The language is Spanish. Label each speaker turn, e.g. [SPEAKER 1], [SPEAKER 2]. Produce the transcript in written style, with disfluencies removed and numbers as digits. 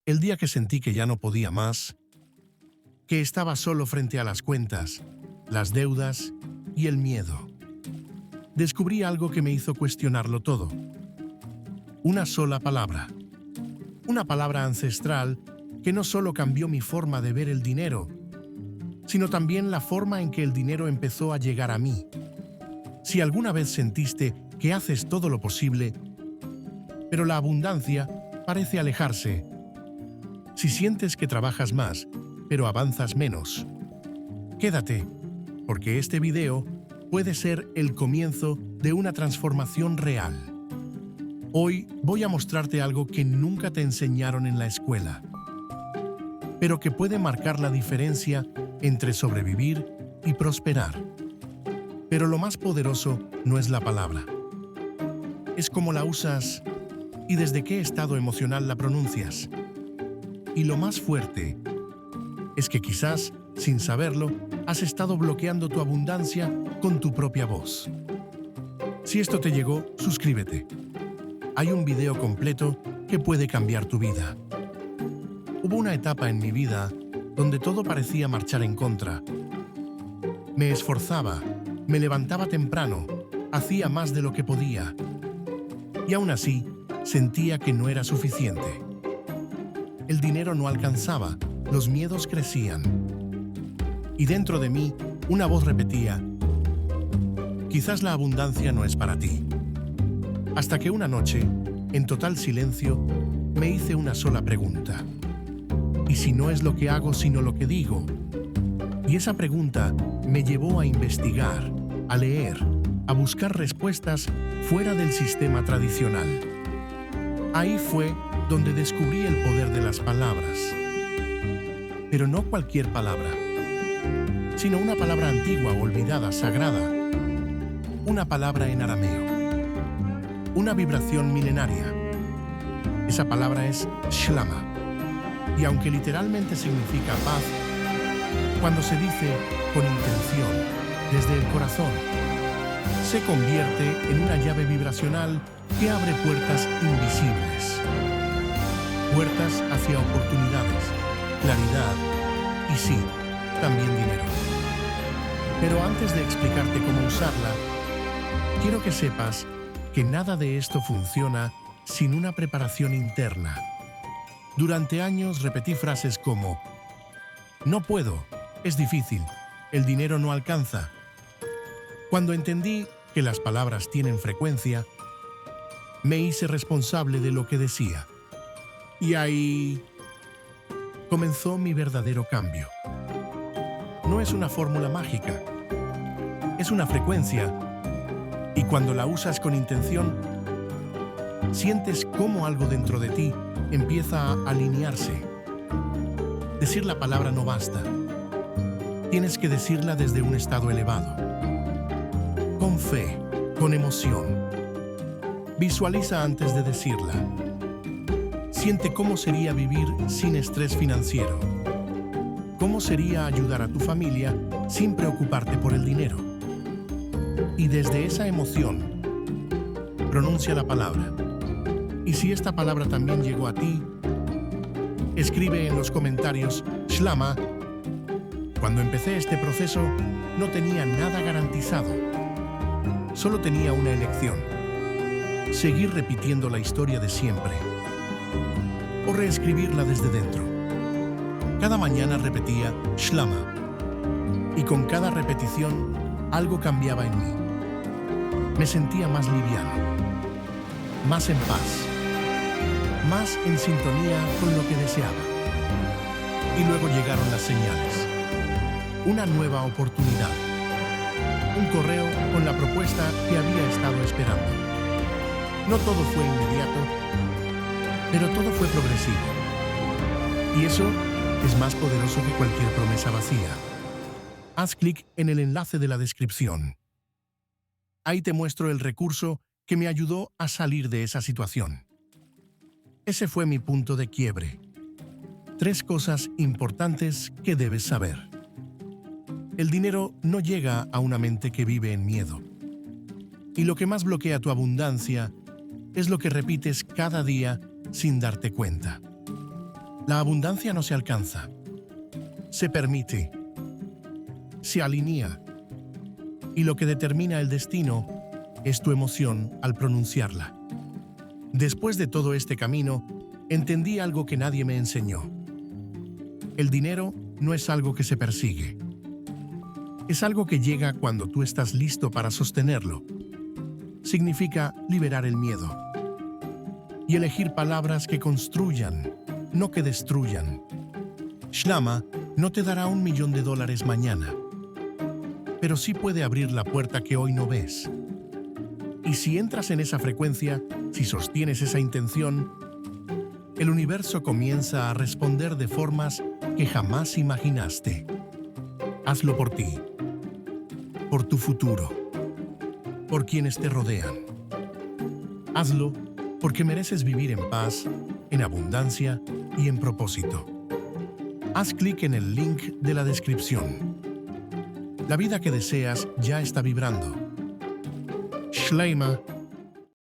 [SPEAKER 1] El día que sentí que ya no podía más, que estaba solo frente a las cuentas, las deudas y el miedo, descubrí algo que me hizo cuestionarlo todo. Una sola palabra. Una palabra ancestral que no solo cambió mi forma de ver el dinero, sino también la forma en que el dinero empezó a llegar a mí. Si alguna vez sentiste que haces todo lo posible, pero la abundancia parece alejarse, si sientes que trabajas más, pero avanzas menos, quédate, porque este video puede ser el comienzo de una transformación real. Hoy voy a mostrarte algo que nunca te enseñaron en la escuela, pero que puede marcar la diferencia entre sobrevivir y prosperar. Pero lo más poderoso no es la palabra. Es cómo la usas y desde qué estado emocional la pronuncias. Y lo más fuerte es que quizás, sin saberlo, has estado bloqueando tu abundancia con tu propia voz. Si esto te llegó, suscríbete. Hay un video completo que puede cambiar tu vida. Hubo una etapa en mi vida donde todo parecía marchar en contra. Me esforzaba, me levantaba temprano, hacía más de lo que podía. Y aún así, sentía que no era suficiente. El dinero no alcanzaba, los miedos crecían. Y dentro de mí, una voz repetía: quizás la abundancia no es para ti. Hasta que una noche, en total silencio, me hice una sola pregunta. ¿Y si no es lo que hago sino lo que digo? Y esa pregunta me llevó a investigar, a leer, a buscar respuestas fuera del sistema tradicional. Ahí fue donde descubrí el poder de las palabras. Pero no cualquier palabra, sino una palabra antigua, olvidada, sagrada. Una palabra en arameo. Una vibración milenaria. Esa palabra es Shlama. Y aunque literalmente significa paz, cuando se dice con intención, desde el corazón, se convierte en una llave vibracional que abre puertas invisibles. Puertas hacia oportunidades, claridad y sí, también dinero. Pero antes de explicarte cómo usarla, quiero que sepas que nada de esto funciona sin una preparación interna. Durante años repetí frases como: no puedo, es difícil, el dinero no alcanza. Cuando entendí que las palabras tienen frecuencia, me hice responsable de lo que decía. Y ahí comenzó mi verdadero cambio. No es una fórmula mágica, es una frecuencia. Y cuando la usas con intención, sientes cómo algo dentro de ti empieza a alinearse. Decir la palabra no basta. Tienes que decirla desde un estado elevado. Con fe, con emoción. Visualiza antes de decirla. Siente cómo sería vivir sin estrés financiero. Cómo sería ayudar a tu familia sin preocuparte por el dinero. Y desde esa emoción, pronuncia la palabra. Y si esta palabra también llegó a ti, escribe en los comentarios Shlama. Cuando empecé este proceso, no tenía nada garantizado. Solo tenía una elección: seguir repitiendo la historia de siempre o reescribirla desde dentro. Cada mañana repetía Shlama y con cada repetición algo cambiaba en mí. Me sentía más liviano, más en paz, más en sintonía con lo que deseaba. Y luego llegaron las señales. Una nueva oportunidad. Un correo con la propuesta que había estado esperando. No todo fue inmediato, pero todo fue progresivo. Y eso es más poderoso que cualquier promesa vacía. Haz clic en el enlace de la descripción. Ahí te muestro el recurso que me ayudó a salir de esa situación. Ese fue mi punto de quiebre. 3 cosas importantes que debes saber. El dinero no llega a una mente que vive en miedo. Y lo que más bloquea tu abundancia es lo que repites cada día sin darte cuenta. La abundancia no se alcanza, se permite, se alinea, y lo que determina el destino es tu emoción al pronunciarla. Después de todo este camino, entendí algo que nadie me enseñó. El dinero no es algo que se persigue. Es algo que llega cuando tú estás listo para sostenerlo. Significa liberar el miedo y elegir palabras que construyan, no que destruyan. Shlama no te dará $1.000.000 mañana, pero sí puede abrir la puerta que hoy no ves. Y si entras en esa frecuencia, si sostienes esa intención, el universo comienza a responder de formas que jamás imaginaste. Hazlo por ti, por tu futuro, por quienes te rodean. Hazlo porque mereces vivir en paz, en abundancia y en propósito. Haz clic en el link de la descripción. La vida que deseas ya está vibrando. Shleima.